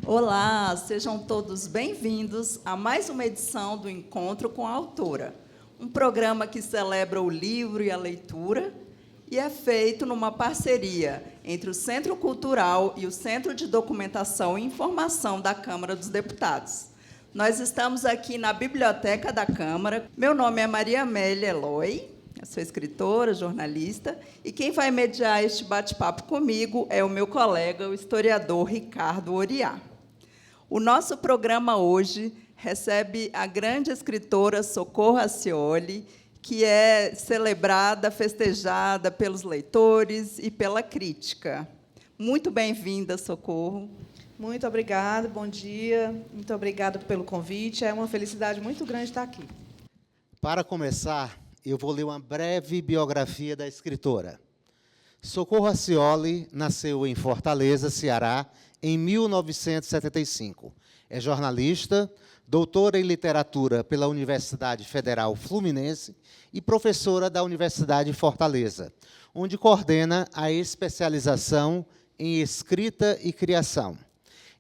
Olá, sejam todos bem-vindos a mais uma edição do Encontro com a Autora, um programa que celebra o livro e a leitura e é feito numa parceria entre o Centro Cultural e o Centro de Documentação e Informação da Câmara dos Deputados. Nós estamos aqui na Biblioteca da Câmara. Meu nome é Maria Amélia Eloy, eu sou escritora, jornalista, e quem vai mediar este bate-papo comigo é o meu colega, o historiador Ricardo Oriá. O nosso programa hoje recebe a grande escritora Socorro Acioli, que é celebrada, festejada pelos leitores e pela crítica. Muito bem-vinda, Socorro. Muito obrigada, bom dia. Muito obrigada pelo convite. É uma felicidade muito grande estar aqui. Para começar, eu vou ler uma breve biografia da escritora. Socorro Acioli nasceu em Fortaleza, Ceará, em 1975. É jornalista, doutora em literatura pela Universidade Federal Fluminense e professora da Universidade de Fortaleza, onde coordena a especialização em escrita e criação.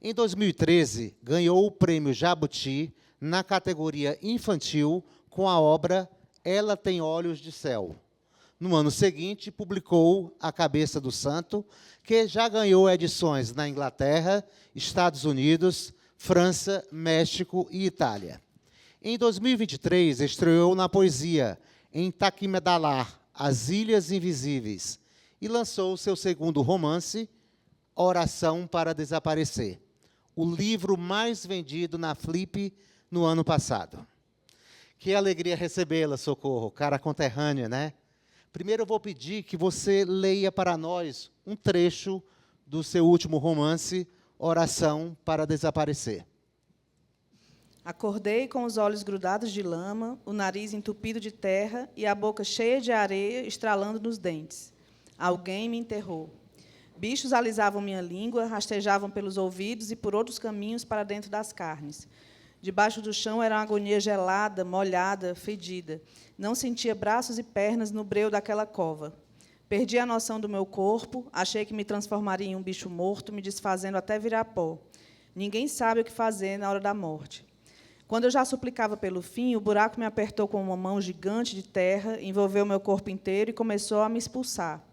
Em 2013, ganhou o Prêmio Jabuti na categoria infantil com a obra Ela Tem Olhos de Céu. No ano seguinte, publicou A Cabeça do Santo, que já ganhou edições na Inglaterra, Estados Unidos, França, México e Itália. Em 2023, estreou na poesia em Taquimedalar, As Ilhas Invisíveis, e lançou seu segundo romance, Oração para Desaparecer, o livro mais vendido na Flip no ano passado. Que alegria recebê-la, Socorro, cara conterrânea, né? Primeiro, eu vou pedir que você leia para nós um trecho do seu último romance, Oração para Desaparecer. Acordei com os olhos grudados de lama, o nariz entupido de terra e a boca cheia de areia estralando nos dentes. Alguém me enterrou. Bichos alisavam minha língua, rastejavam pelos ouvidos e por outros caminhos para dentro das carnes. Debaixo do chão era uma agonia gelada, molhada, fedida. Não sentia braços e pernas no breu daquela cova. Perdi a noção do meu corpo, achei que me transformaria em um bicho morto, me desfazendo até virar pó. Ninguém sabe o que fazer na hora da morte. Quando eu já suplicava pelo fim, o buraco me apertou com uma mão gigante de terra, envolveu meu corpo inteiro e começou a me expulsar.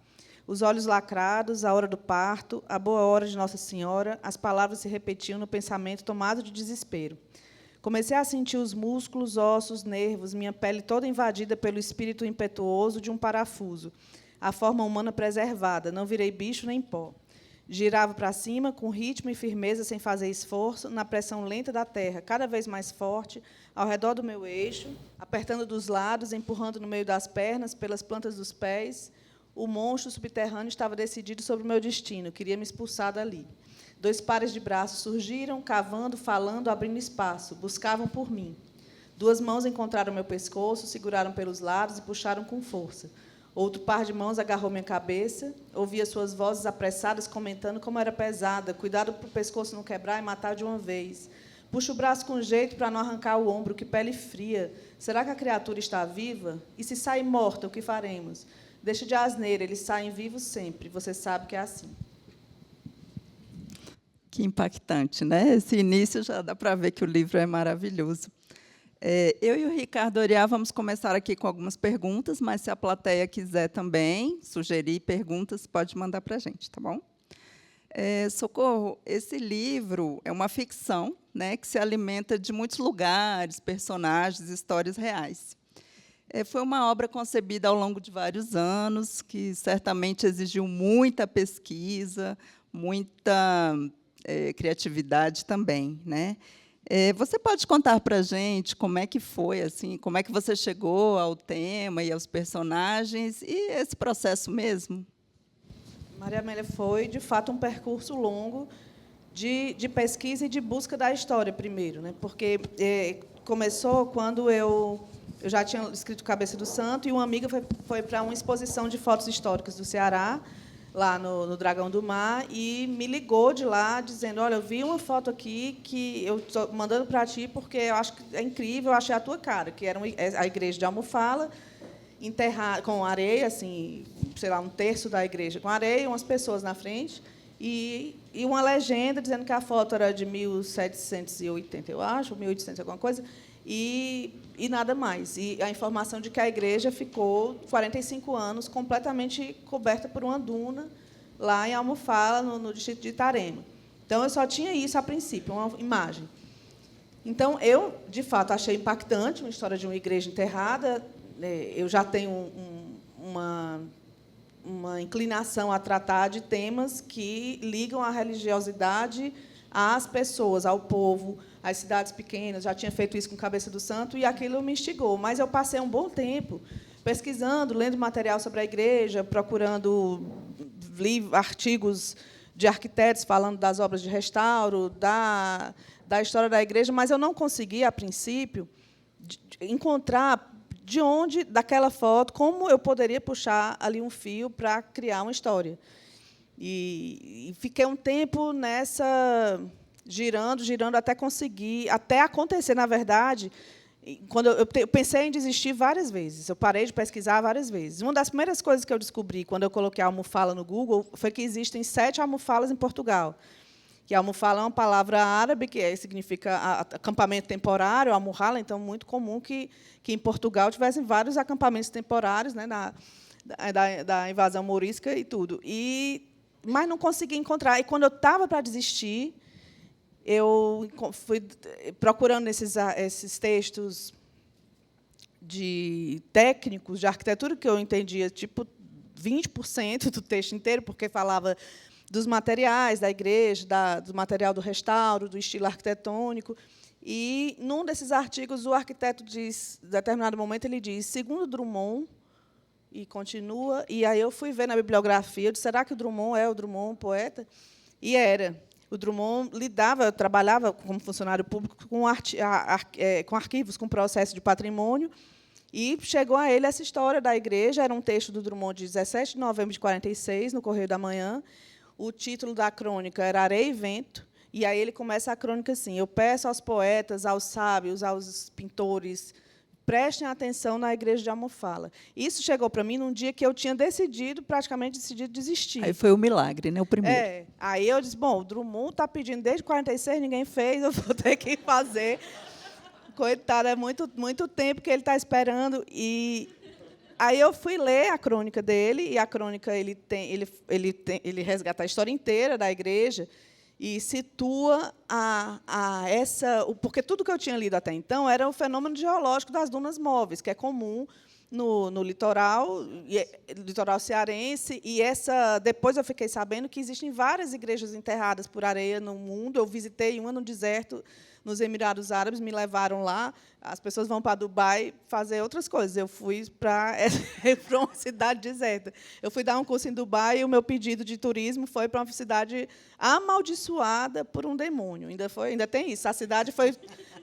Os olhos lacrados, a hora do parto, a boa hora de Nossa Senhora, as palavras se repetiam no pensamento tomado de desespero. Comecei a sentir os músculos, ossos, nervos, minha pele toda invadida pelo espírito impetuoso de um parafuso. A forma humana preservada, não virei bicho nem pó. Girava para cima, com ritmo e firmeza, sem fazer esforço, na pressão lenta da terra, cada vez mais forte, ao redor do meu eixo, apertando dos lados, empurrando no meio das pernas, pelas plantas dos pés. O monstro subterrâneo estava decidido sobre o meu destino, queria me expulsar dali. 2 pares de braços surgiram, cavando, falando, abrindo espaço, buscavam por mim. 2 mãos encontraram meu pescoço, seguraram pelos lados e puxaram com força. Outro par de mãos agarrou minha cabeça, ouvia suas vozes apressadas comentando como era pesada, cuidado para o pescoço não quebrar e matar de uma vez. Puxa o braço com jeito para não arrancar o ombro, que pele fria. Será que a criatura está viva? E se sair morta, o que faremos? Deixa de asneira, eles saem vivos sempre, você sabe que é assim. Que impactante, né? Esse início já dá para ver que o livro é maravilhoso. Eu e o Ricardo Oriá vamos começar aqui com algumas perguntas, mas se a plateia quiser também sugerir perguntas, pode mandar para a gente, tá bom? Socorro, esse livro é uma ficção, né, que se alimenta de muitos lugares, personagens, histórias reais. Foi uma obra concebida ao longo de vários anos, que certamente exigiu muita pesquisa, muita criatividade também, né? Você pode contar para a gente como é que foi, assim, como é que você chegou ao tema e aos personagens e esse processo mesmo? Maria Amélia, foi, de fato, um percurso longo de pesquisa e de busca da história, primeiro, né? Porque começou quando eu já tinha escrito Cabeça do Santo e uma amiga foi para uma exposição de fotos históricas do Ceará, lá no Dragão do Mar, e me ligou de lá, dizendo, olha, eu vi uma foto aqui que eu estou mandando para ti porque eu acho que é incrível, eu achei a tua cara, que era a igreja de Almofala, enterrada com areia, assim, sei lá, 1/3 da igreja com areia, umas pessoas na frente, e uma legenda dizendo que a foto era de 1780, eu acho, 1800, alguma coisa, e nada mais. E a informação de que a igreja ficou 45 anos completamente coberta por uma duna, lá em Almofala, no distrito de Itarema. Então, eu só tinha isso a princípio, uma imagem. Então, eu, de fato, achei impactante uma história de uma igreja enterrada. Eu já tenho uma inclinação a tratar de temas que ligam a religiosidade às pessoas, ao povo, às cidades pequenas. Já tinha feito isso com Cabeça do Santo, e aquilo me instigou. Mas eu passei um bom tempo pesquisando, lendo material sobre a igreja, procurando artigos de arquitetos falando das obras de restauro, da história da igreja, mas eu não consegui, a princípio, encontrar de onde, daquela foto, como eu poderia puxar ali um fio para criar uma história. E fiquei um tempo nessa, girando, até conseguir, até acontecer, na verdade, quando eu pensei em desistir várias vezes. Eu parei de pesquisar várias vezes. Uma das primeiras coisas que eu descobri quando eu coloquei a Almofala no Google foi que existem 7 almofalas em Portugal. Que a almofala é uma palavra árabe que significa acampamento temporário, almohala, então muito comum que em Portugal tivessem vários acampamentos temporários, né, da invasão mourisca e tudo. Mas não consegui encontrar. E, quando eu estava para desistir, eu fui procurando esses textos técnicos de arquitetura, que eu entendia tipo 20% do texto inteiro, porque falava dos materiais da igreja, do material do restauro, do estilo arquitetônico. E, num desses artigos, o arquiteto diz, em determinado momento, ele diz, segundo Drummond, e continua. E aí eu fui ver na bibliografia, eu disse, será que o Drummond é o Drummond, poeta? E era. O Drummond eu trabalhava como funcionário público com arquivos, com processo de patrimônio, e chegou a ele essa história da igreja. Era um texto do Drummond de 17 de novembro de 46, no Correio da Manhã. O título da crônica era Areia e Vento, e aí ele começa a crônica assim: eu peço aos poetas, aos sábios, aos pintores, prestem atenção na igreja de Almofala. Isso chegou para mim num dia que eu tinha praticamente decidido desistir. Aí foi o milagre, né, o primeiro. Aí eu disse, bom, o Drummond está pedindo desde 46, ninguém fez, eu vou ter que fazer. Coitado, é muito tempo que ele está esperando. E aí eu fui ler a crônica dele, e a crônica ele resgata a história inteira da igreja e situa porque tudo que eu tinha lido até então era o fenômeno geológico das dunas móveis, que é comum no litoral cearense. E depois eu fiquei sabendo que existem várias igrejas enterradas por areia no mundo. Eu visitei uma no deserto, nos Emirados Árabes, me levaram lá. As pessoas vão para Dubai fazer outras coisas. Eu fui para uma cidade deserta. Eu fui dar um curso em Dubai, e o meu pedido de turismo foi para uma cidade amaldiçoada por um demônio. Ainda tem isso. A cidade foi...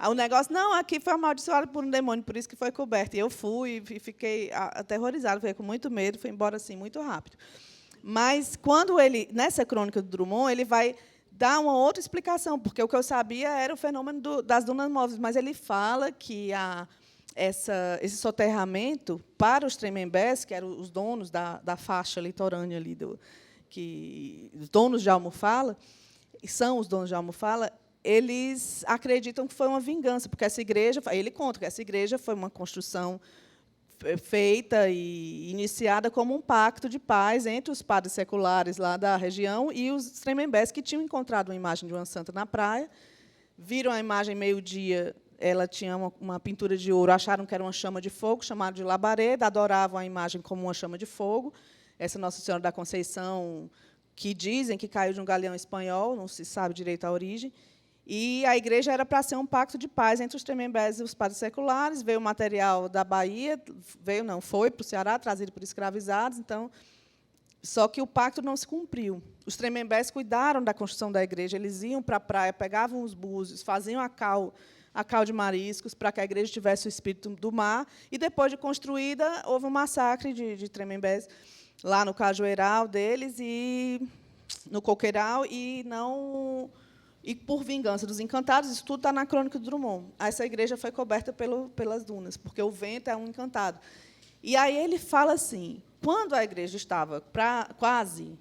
O negócio, não, aqui foi amaldiçoada por um demônio, por isso que foi coberta. E eu fui e fiquei aterrorizada, fiquei com muito medo, fui embora assim, muito rápido. Mas, nessa crônica do Drummond, ele vai dar uma outra explicação, porque o que eu sabia era o fenômeno das dunas móveis, mas ele fala que esse soterramento para os Tremembés, que eram os donos da faixa litorânea ali, os donos de Almofala, são os donos de Almofala, eles acreditam que foi uma vingança, porque essa igreja, ele conta que essa igreja foi uma construção feita e iniciada como um pacto de paz entre os padres seculares lá da região e os Tremembés, que tinham encontrado uma imagem de uma santa na praia, viram a imagem meio-dia, ela tinha uma pintura de ouro, acharam que era uma chama de fogo, chamaram de labareda, adoravam a imagem como uma chama de fogo. Essa Nossa Senhora da Conceição, que dizem que caiu de um galeão espanhol, não se sabe direito a origem. E a igreja era para ser um pacto de paz entre os Tremembés e os padres seculares. Veio o material da Bahia, foi para o Ceará, trazido por escravizados. Então, só que o pacto não se cumpriu. Os Tremembés cuidaram da construção da igreja. Eles iam para a praia, pegavam os búzios, faziam a cal de mariscos, para que a igreja tivesse o espírito do mar. E, depois de construída, houve um massacre de Tremembés lá no Cajueiral deles, e no Coqueiral, e por vingança dos encantados. Isso tudo está na crônica do Drummond. Essa igreja foi coberta pelas dunas, porque o vento é um encantado. E aí ele fala assim: quando a igreja estava quase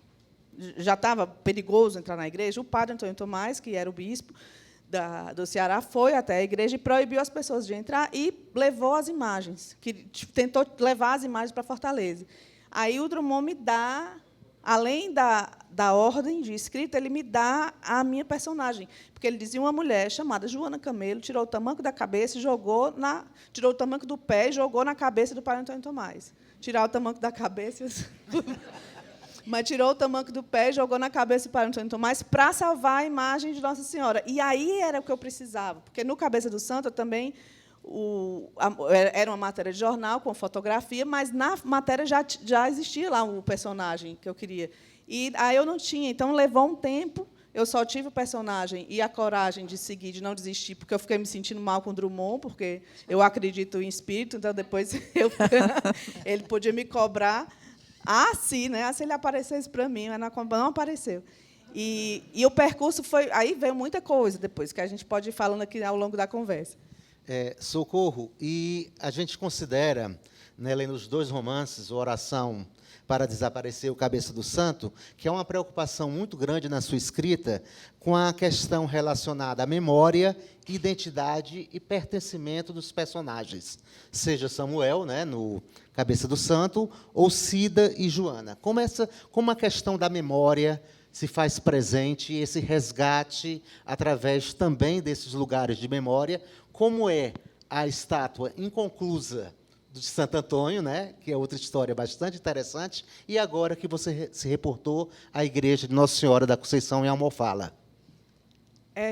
já estava perigoso entrar na igreja, o padre Antônio Tomás, que era o bispo do Ceará, foi até a igreja e proibiu as pessoas de entrar e levou as imagens, que tentou levar as imagens para Fortaleza. Aí o Drummond me dá, além da ordem de escrita, ele me dá a minha personagem, porque ele dizia uma mulher chamada Joana Camelo tirou o tamanco da cabeça e tirou o tamanco do pé e jogou na cabeça do padre Antônio Tomás. Tirar o tamanco da cabeça, mas tirou o tamanco do pé e jogou na cabeça do padre Antônio Tomás para salvar a imagem de Nossa Senhora. E aí era o que eu precisava, porque no Cabeça do Santo eu também era uma matéria de jornal com fotografia, mas na matéria já existia lá o personagem que eu queria. E aí eu não tinha, então levou um tempo. Eu só tive o personagem e a coragem de seguir, de não desistir, porque eu fiquei me sentindo mal com o Drummond, porque eu acredito em espírito, então depois ele podia me cobrar. Se ele aparecesse para mim, mas não apareceu. E o percurso foi... Aí veio muita coisa depois, que a gente pode ir falando aqui ao longo da conversa. Socorro, e a gente considera, né, lendo os 2 romances, Oração para Desaparecer o Cabeça do Santo, que é uma preocupação muito grande na sua escrita com a questão relacionada à memória, identidade e pertencimento dos personagens, seja Samuel, né, no Cabeça do Santo, ou Cida e Joana. Como a questão da memória se faz presente, esse resgate através também desses lugares de memória, como é a estátua inconclusa de Santo Antônio, né, que é outra história bastante interessante, e agora que você se reportou à igreja de Nossa Senhora da Conceição em Almofala.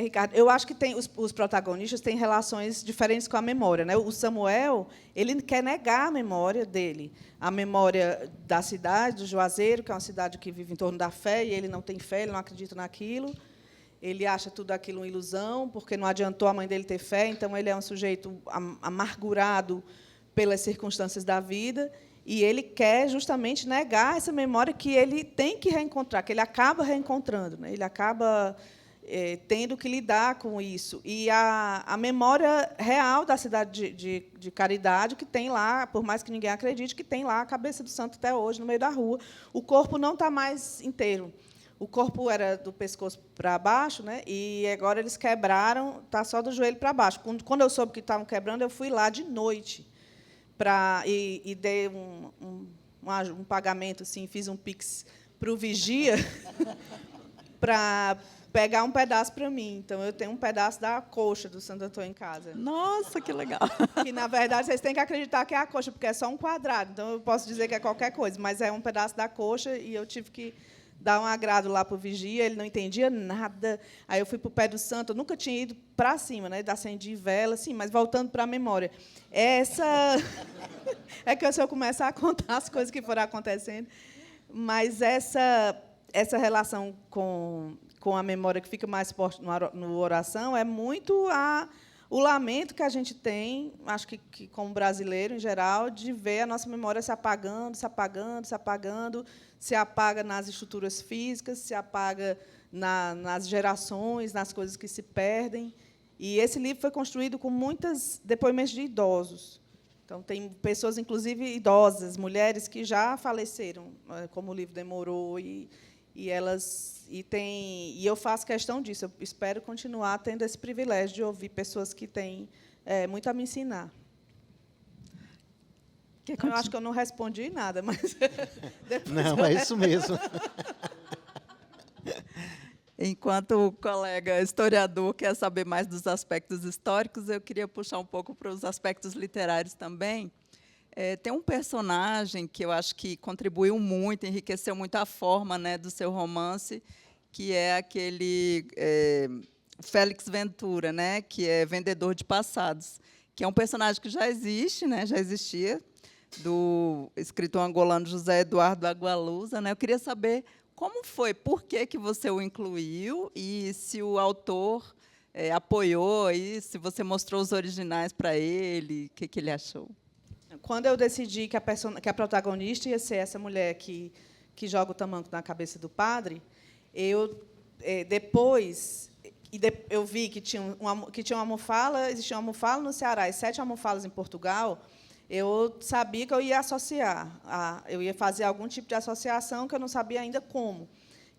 Ricardo, eu acho que os protagonistas têm relações diferentes com a memória, né? O Samuel, ele quer negar a memória dele, a memória da cidade, do Juazeiro, que é uma cidade que vive em torno da fé, e ele não tem fé, ele não acredita naquilo. Ele acha tudo aquilo uma ilusão, porque não adiantou a mãe dele ter fé, então ele é um sujeito amargurado pelas circunstâncias da vida, e ele quer justamente negar essa memória que ele tem que reencontrar, que ele acaba reencontrando, né? Ele acaba tendo que lidar com isso. E a memória real da cidade de Caridade, que tem lá, por mais que ninguém acredite, que tem lá a cabeça do santo até hoje, no meio da rua. O corpo não está mais inteiro. O corpo era do pescoço para baixo, né? E agora eles quebraram, está só do joelho para baixo. Quando eu soube que estavam quebrando, eu fui lá de noite e dei um pagamento, assim, fiz um pix para o vigia para pegar um pedaço para mim. Então, eu tenho um pedaço da coxa do Santo Antônio em casa. Nossa, que legal! Que, na verdade, vocês têm que acreditar que é a coxa, porque é só um quadrado. Então, eu posso dizer que é qualquer coisa, mas é um pedaço da coxa e eu tive que dar um agrado lá para o vigia, ele não entendia nada. Aí eu fui para o pé do santo, eu nunca tinha ido para cima, né? Acendi vela, assim, mas voltando para a memória. É que se eu começar a contar as coisas que foram acontecendo, mas essa relação com a memória que fica mais forte no Oração é muito o lamento que a gente tem, acho que como brasileiro em geral, de ver a nossa memória se apagando, se apagando, se apagando, se apaga nas estruturas físicas, se apaga nas gerações, nas coisas que se perdem. E esse livro foi construído com muitos depoimentos de idosos. Então, tem pessoas, inclusive idosas, mulheres que já faleceram, como o livro demorou, e eu faço questão disso. Eu espero continuar tendo esse privilégio de ouvir pessoas que têm muito a me ensinar. Eu acho que eu não respondi nada, mas não, é isso mesmo. Enquanto o colega historiador quer saber mais dos aspectos históricos, eu queria puxar um pouco para os aspectos literários também. Tem um personagem que eu acho que contribuiu muito, enriqueceu muito a forma, né, do seu romance, que é aquele Félix Ventura, né, que é vendedor de passados, que é um personagem que já existe, né, já existia, do escritor angolano José Eduardo Agualusa, né? Eu queria saber como foi, por que você o incluiu e se o autor apoiou, e se você mostrou os originais para ele, o que ele achou. Quando eu decidi que a protagonista ia ser essa mulher que joga o tamanco na cabeça do padre, depois eu vi que tinha uma almofala, existia uma almofala no Ceará e 7 almofalas em Portugal. Eu sabia que eu ia associar, eu ia fazer algum tipo de associação que eu não sabia ainda como.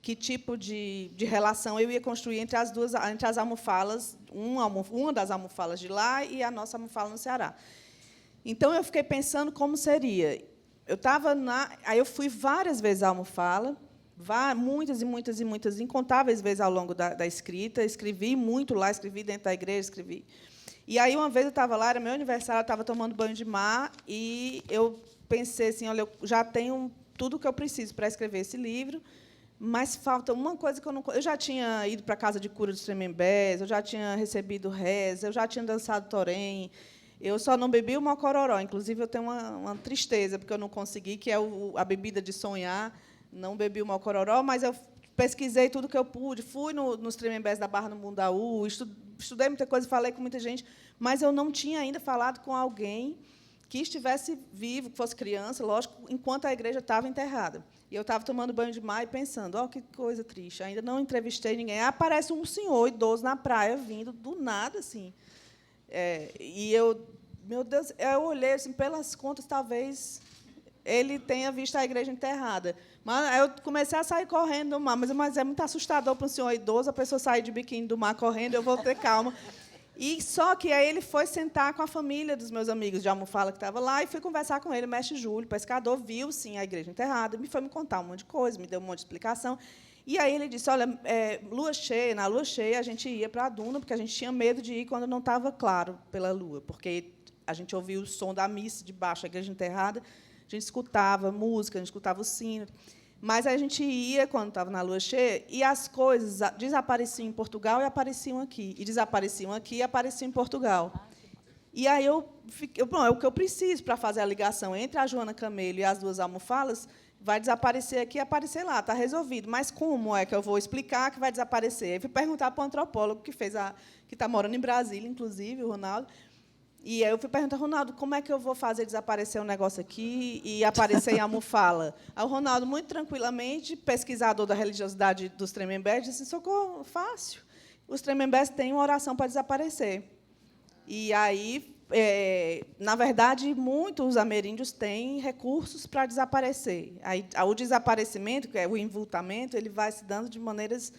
que tipo de relação eu ia construir entre as almofalas, uma das almofalas de lá e a nossa almofala no Ceará. Então, eu fiquei pensando como seria. Aí eu fui várias vezes à almofala, muitas e muitas e muitas, incontáveis vezes ao longo da escrita. Escrevi muito lá, escrevi dentro da igreja, escrevi. E aí, uma vez eu estava lá, era meu aniversário, eu estava tomando banho de mar, e eu pensei assim, olha, eu já tenho tudo o que eu preciso para escrever esse livro, mas falta uma coisa que eu não... Eu já tinha ido para a casa de cura dos Tremembés, eu já tinha recebido reza, eu já tinha dançado torém, eu só não bebi o mocororó. Inclusive, eu tenho uma tristeza, porque eu não consegui, que é a bebida de sonhar. Não bebi o mocororó, mas eu pesquisei tudo que eu pude, fui nos Tremembés da Barra no Mundaú, estudei muita coisa, falei com muita gente, mas eu não tinha ainda falado com alguém que estivesse vivo, que fosse criança, lógico, enquanto a igreja estava enterrada. E eu estava tomando banho de mar e pensando, que coisa triste, ainda não entrevistei ninguém. Aí aparece um senhor idoso na praia, vindo do nada, assim. E eu, meu Deus, eu olhei assim, pelas contas, talvez ele tenha visto a igreja enterrada. Mas eu comecei a sair correndo do mar, mas é muito assustador para um senhor idoso a pessoa sair de biquíni do mar correndo, eu vou ter calma. E só que aí ele foi sentar com a família dos meus amigos de Almofala que estava lá, e fui conversar com ele, o mestre Júlio, pescador, viu, sim, a igreja enterrada, foi me contar um monte de coisa, me deu um monte de explicação. E aí ele disse, olha, na lua cheia a gente ia para a duna, porque a gente tinha medo de ir quando não estava claro pela lua, porque a gente ouvia o som da missa debaixo da igreja enterrada, a gente escutava música, a gente escutava o sino. Mas a gente ia, quando estava na lua cheia, e as coisas desapareciam em Portugal e apareciam aqui. E desapareciam aqui e apareciam em Portugal. E aí é o que eu preciso para fazer a ligação entre a Joana Camelo e as duas almofalas, vai desaparecer aqui e aparecer lá, está resolvido. Mas como é que eu vou explicar que vai desaparecer? Aí fui perguntar para o antropólogo que está morando em Brasília, inclusive, o Ronaldo. E aí eu fui perguntar, Ronaldo, como é que eu vou fazer desaparecer um negócio aqui e aparecer em Almofala? Aí o Ronaldo, muito tranquilamente, pesquisador da religiosidade dos Tremembés, disse, socorro, fácil. Os Tremembés têm uma oração para desaparecer. E aí, na verdade, muitos ameríndios têm recursos para desaparecer. Aí, o desaparecimento, que é o envoltamento, ele vai se dando de maneiras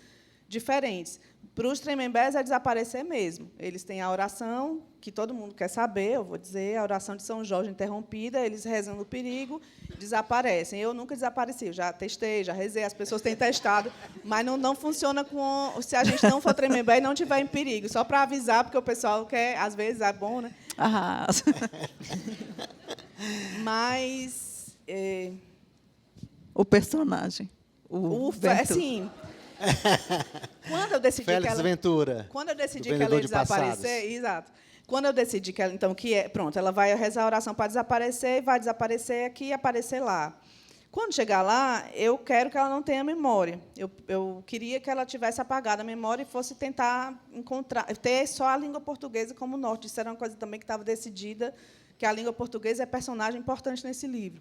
diferentes. Para os Tremembés é desaparecer mesmo. Eles têm a oração, que todo mundo quer saber, eu vou dizer, a oração de São Jorge interrompida, eles rezam no perigo, desaparecem. Eu nunca desapareci, eu já testei, já rezei, as pessoas têm testado, mas não funciona se a gente não for Tremembé e não estiver em perigo, só para avisar, porque o pessoal quer, às vezes, é bom, né? Mas... o personagem. Assim... Quando eu decidi Félix Ventura. Quando eu decidi que ela ia desaparecer, exato. Quando eu decidi que ela, então, pronto, ela vai rezar a oração para desaparecer, e vai desaparecer aqui e aparecer lá. Quando chegar lá, eu quero que ela não tenha memória. Eu queria que ela tivesse apagado a memória e fosse tentar ter só a língua portuguesa como norte. Isso era uma coisa também que estava decidida, que a língua portuguesa é personagem importante nesse livro.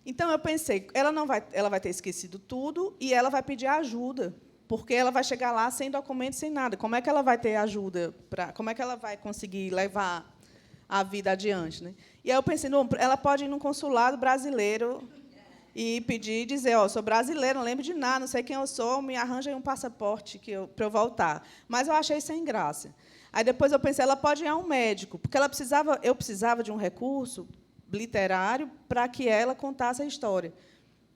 Então, eu pensei, ela vai ter esquecido tudo e ela vai pedir ajuda, porque ela vai chegar lá sem documento, sem nada. Como é que ela vai ter ajuda? Como é que ela vai conseguir levar a vida adiante? Né? E aí eu pensei, não, ela pode ir num consulado brasileiro e pedir, dizer, sou brasileira, não lembro de nada, não sei quem eu sou, me arranja aí um passaporte para eu voltar. Mas eu achei sem graça. Aí depois eu pensei, ela pode ir a um médico, porque eu precisava de um recurso literário para que ela contasse a história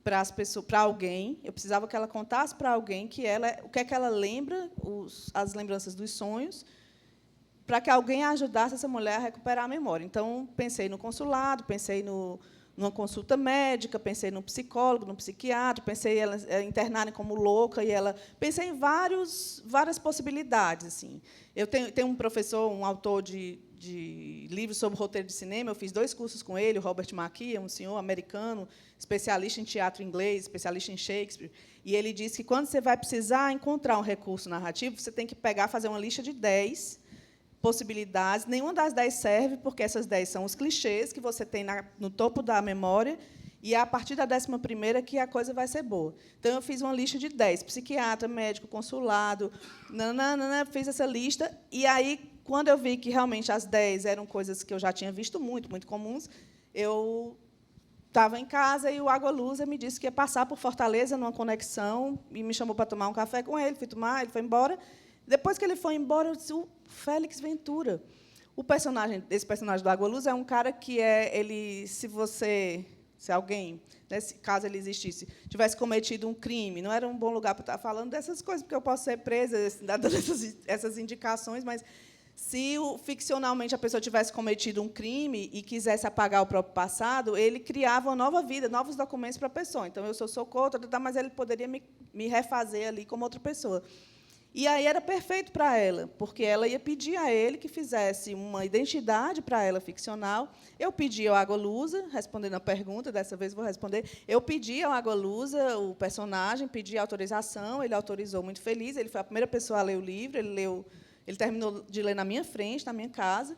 para alguém. Eu precisava que ela contasse para alguém o que é que ela lembra, as lembranças dos sonhos, para que alguém ajudasse essa mulher a recuperar a memória. Então, pensei no consulado, pensei numa consulta médica, pensei no psicólogo, no psiquiatra, pensei em ela internarem como louca, pensei em várias possibilidades. Assim. Eu tenho um professor, um autor de livros sobre roteiro de cinema, eu fiz 2 cursos com ele, o Robert McKee, um senhor americano, especialista em teatro inglês, especialista em Shakespeare, e ele disse que, quando você vai precisar encontrar um recurso narrativo, você tem que fazer uma lista de 10 possibilidades. Nenhuma das 10 serve, porque essas 10 são os clichês que você tem no topo da memória, e é a partir da 11ª que a coisa vai ser boa. Então, eu fiz uma lista de 10, psiquiatra, médico, consulado, fiz essa lista, e aí, quando eu vi que realmente as 10 eram coisas que eu já tinha visto muito comuns, eu estava em casa e o Água Lusa me disse que ia passar por Fortaleza numa conexão e me chamou para tomar um café com ele. Fui tomar, ele foi embora. Depois que ele foi embora, eu disse, o Félix Ventura. Esse personagem do Água Lusa é um cara que se alguém, nesse caso ele existisse, tivesse cometido um crime, não era um bom lugar para estar falando dessas coisas, porque eu posso ser presa, dando essas indicações, mas se ficcionalmente a pessoa tivesse cometido um crime e quisesse apagar o próprio passado, ele criava uma nova vida, novos documentos para a pessoa. Então, eu sou Socorro, mas ele poderia me refazer ali como outra pessoa. E aí era perfeito para ela, porque ela ia pedir a ele que fizesse uma identidade para ela ficcional. Eu pedi ao Água Lusa, respondendo a pergunta, dessa vez vou responder, eu pedi ao Água Lusa, o personagem, pedi autorização, ele autorizou muito feliz, ele foi a primeira pessoa a ler o livro, ele terminou de ler na minha frente, na minha casa,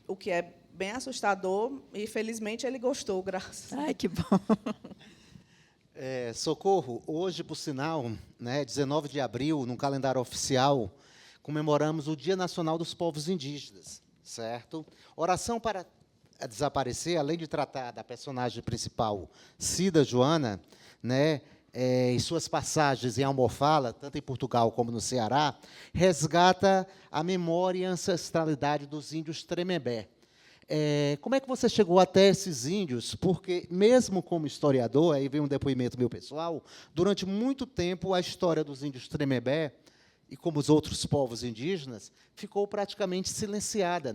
o que é bem assustador, e, felizmente, ele gostou, graças. Ai, que bom. Socorro, hoje, por sinal, 19 de abril, no calendário oficial, comemoramos o Dia Nacional dos Povos Indígenas, certo? Oração para Desaparecer, além de tratar da personagem principal, Cida Joana, e suas passagens em Almofala, tanto em Portugal como no Ceará, resgata a memória e a ancestralidade dos índios Tremembé. Como é que você chegou até esses índios? Porque, mesmo como historiador, aí vem um depoimento meu pessoal, durante muito tempo a história dos índios Tremembé, e como os outros povos indígenas, ficou praticamente silenciada,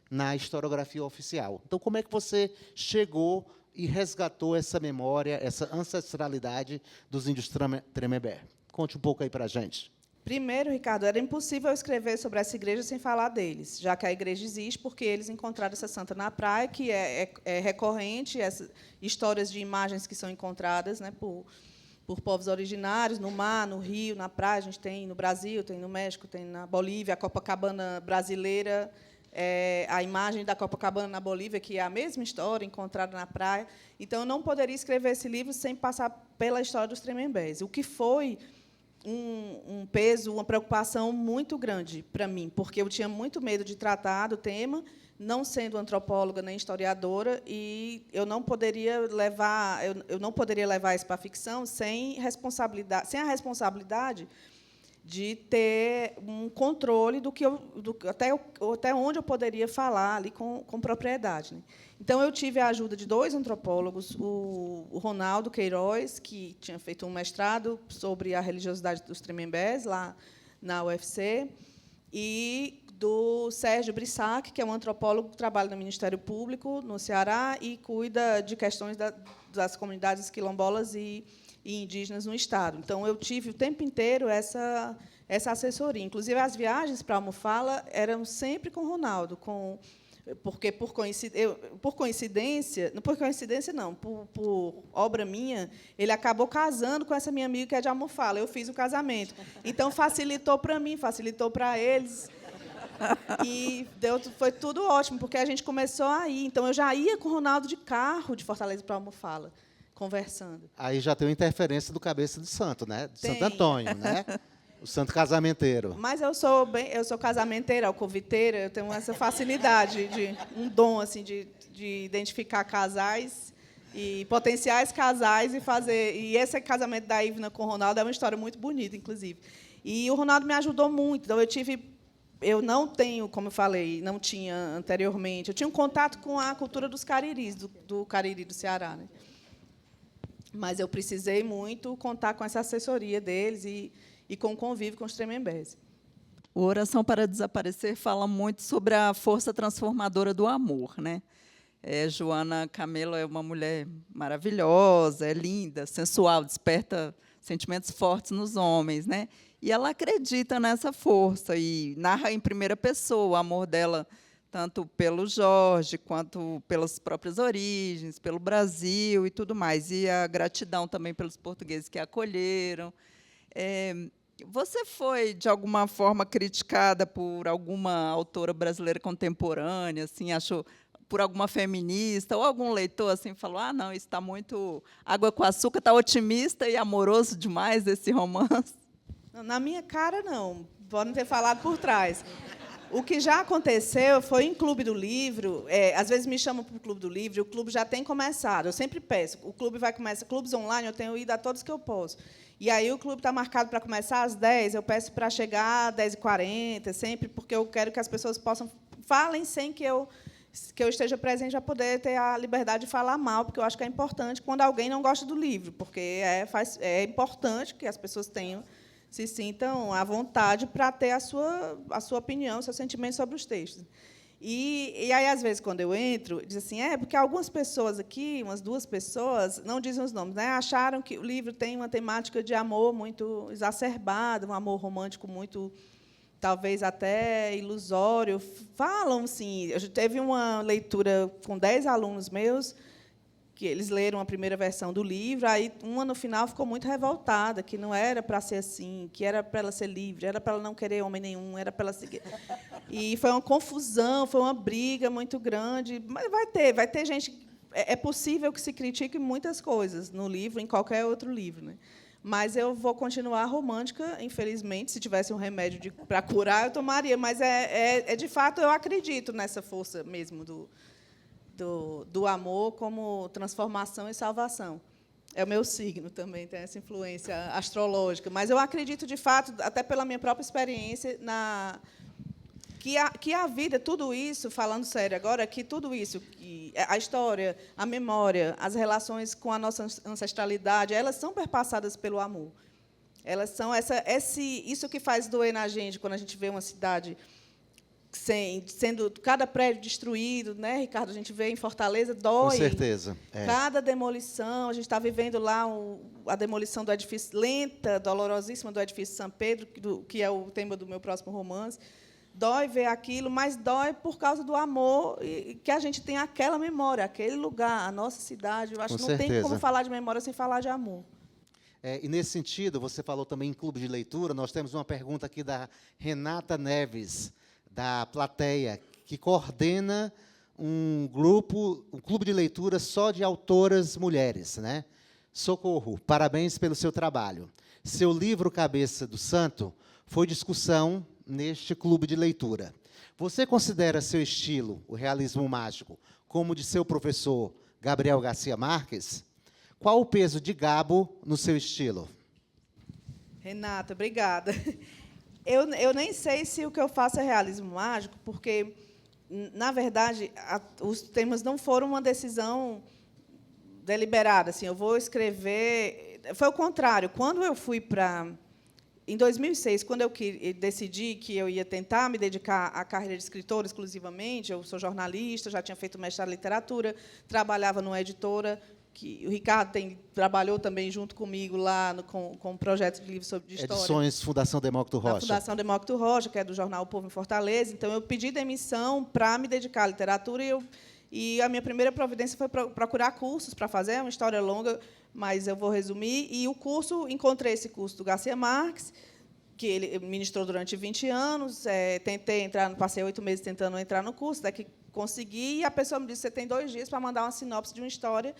na historiografia oficial. Então, como é que você chegou e resgatou essa memória, essa ancestralidade dos índios Tremembé? Conte um pouco aí para a gente. Primeiro, Ricardo, era impossível escrever sobre essa igreja sem falar deles, já que a igreja existe porque eles encontraram essa santa na praia, que é recorrente, essas histórias de imagens que são encontradas por povos originários, no mar, no rio, na praia. A gente tem no Brasil, tem no México, tem na Bolívia, a Copacabana brasileira, a imagem da Copacabana na Bolívia, que é a mesma história encontrada na praia. Então, eu não poderia escrever esse livro sem passar pela história dos Tremembés, o que foi um peso, uma preocupação muito grande para mim, porque eu tinha muito medo de tratar do tema, não sendo antropóloga nem historiadora, e eu não poderia levar isso para a ficção sem a responsabilidade de ter um controle até onde eu poderia falar ali com propriedade. Então, eu tive a ajuda de 2 antropólogos, o Ronaldo Queiroz, que tinha feito um mestrado sobre a religiosidade dos Tremembés, lá na UFC, e do Sérgio Brissac, que é um antropólogo que trabalha no Ministério Público, no Ceará, e cuida de questões das comunidades quilombolas e indígenas no Estado. Então, eu tive o tempo inteiro essa assessoria. Inclusive, as viagens para Almofala eram sempre com o Ronaldo, porque, por obra minha, ele acabou casando com essa minha amiga, que é de Almofala. Eu fiz o casamento. Então, facilitou para mim, facilitou para eles. E foi tudo ótimo, porque a gente começou a ir. Então, eu já ia com o Ronaldo de carro, de Fortaleza para Almofala, conversando. Aí já tem uma interferência do cabeça de santo, de Santo Antônio, o santo casamenteiro. Mas eu sou casamenteira, alcoviteira, eu tenho essa facilidade, um dom assim, de identificar casais e potenciais casais e fazer. E esse casamento da Ivna com o Ronaldo é uma história muito bonita, inclusive. E o Ronaldo me ajudou muito. Então, eu não tenho, como eu falei, não tinha anteriormente, eu tinha um contato com a cultura dos cariris, do Cariri do Ceará. Mas eu precisei muito contar com essa assessoria deles e com o convívio com os Tremembés. O Oração para Desaparecer fala muito sobre a força transformadora do amor, Joana Camelo é uma mulher maravilhosa, é linda, sensual, desperta sentimentos fortes nos homens, E ela acredita nessa força e narra em primeira pessoa o amor dela, tanto pelo Jorge, quanto pelas próprias origens, pelo Brasil e tudo mais. E a gratidão também pelos portugueses que a acolheram. Você foi, de alguma forma, criticada por alguma autora brasileira contemporânea, assim, achou, por alguma feminista, ou algum leitor assim, falou, não, isso está muito água com açúcar, está otimista e amoroso demais esse romance? Na minha cara, não. Podem ter falado por trás. O que já aconteceu foi em Clube do Livro. Às vezes me chamam para o Clube do Livro, o clube já tem começado. Eu sempre peço. O clube vai começar. Clubes online, eu tenho ido a todos que eu posso. E aí o clube está marcado para começar às 10, eu peço para chegar às 10h40, sempre, porque eu quero que as pessoas falem sem que eu esteja presente, para poder ter a liberdade de falar mal, porque eu acho que é importante quando alguém não gosta do livro, porque é importante que as pessoas se sintam à vontade para ter a sua opinião, seu sentimento sobre os textos. E aí, às vezes, quando eu entro, diz assim, porque algumas pessoas aqui, umas 2 pessoas, não dizem os nomes, né, acharam que o livro tem uma temática de amor muito exacerbada, um amor romântico muito, talvez até ilusório. Falam, sim. Teve uma leitura com 10 alunos meus, que eles leram a primeira versão do livro, aí uma, no final, ficou muito revoltada, que não era para ser assim, que era para ela ser livre, era para ela não querer homem nenhum, era para ela seguir. E foi uma confusão, foi uma briga muito grande. Mas vai ter gente... É possível que se critique muitas coisas no livro, em qualquer outro livro, né? Mas eu vou continuar romântica, infelizmente. Se tivesse um remédio para curar, eu tomaria. Mas, de fato, eu acredito nessa força mesmo do amor como transformação e salvação. É o meu signo também, tem essa influência astrológica. Mas eu acredito, de fato, até pela minha própria experiência, que a vida, tudo isso, falando sério agora, que tudo isso, a história, a memória, as relações com a nossa ancestralidade, elas são perpassadas pelo amor. Elas são isso que faz doer na gente quando a gente vê uma cidade sendo cada prédio destruído, né, Ricardo? A gente vê em Fortaleza, dói. Com certeza. Cada demolição, a gente está vivendo lá a demolição do edifício, lenta, dolorosíssima, do edifício São Pedro, que é o tema do meu próximo romance. Dói ver aquilo, mas dói por causa do amor e que a gente tem aquela memória, aquele lugar, a nossa cidade. Eu acho que não tem como falar de memória sem falar de amor. E, nesse sentido, você falou também em clube de leitura, nós temos uma pergunta aqui da Renata Neves, da plateia, que coordena um clube de leitura só de autoras mulheres, né? Socorro, parabéns pelo seu trabalho. Seu livro Cabeça do Santo foi discussão neste clube de leitura. Você considera seu estilo, o realismo mágico, como de seu professor Gabriel Garcia Marques? Qual o peso de Gabo no seu estilo? Renata, obrigada. Eu nem sei se o que eu faço é realismo mágico, porque, na verdade, os temas não foram uma decisão deliberada. Assim, eu vou escrever... Foi o contrário. Quando eu fui para... Em 2006, quando eu decidi que eu ia tentar me dedicar à carreira de escritora exclusivamente, eu sou jornalista, já tinha feito mestrado em literatura, trabalhava numa editora, que o Ricardo trabalhou também junto comigo lá com um projeto de livro sobre história. Edições Fundação Demócrito Rocha. A Fundação Demócrito Rocha, que é do jornal O Povo em Fortaleza. Então, eu pedi demissão para me dedicar à literatura e a minha primeira providência foi procurar cursos para fazer. É uma história longa, mas eu vou resumir. E encontrei esse curso do Garcia Marques, que ele ministrou durante 20 anos. Passei 8 meses tentando entrar no curso, até que consegui. E a pessoa me disse: você tem 2 dias para mandar uma sinopse de uma história.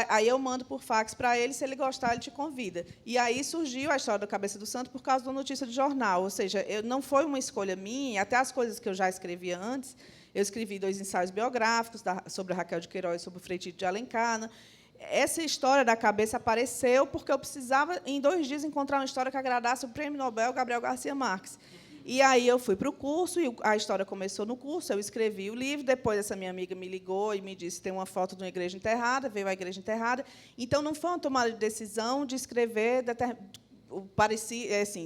Aí eu mando por fax para ele, se ele gostar, ele te convida. E aí surgiu a história da Cabeça do Santo por causa da notícia de jornal. Ou seja, não foi uma escolha minha, até as coisas que eu já escrevia antes. Eu escrevi 2 ensaios biográficos sobre a Raquel de Queiroz e sobre o Frei Tito de Alencar. Essa história da cabeça apareceu porque eu precisava, em 2 dias, encontrar uma história que agradasse o Prêmio Nobel Gabriel Garcia Marques. E aí eu fui para o curso, e a história começou no curso, eu escrevi o livro, depois essa minha amiga me ligou e me disse que tem uma foto de uma igreja enterrada, veio a igreja enterrada. Então, não foi uma tomada de decisão de escrever,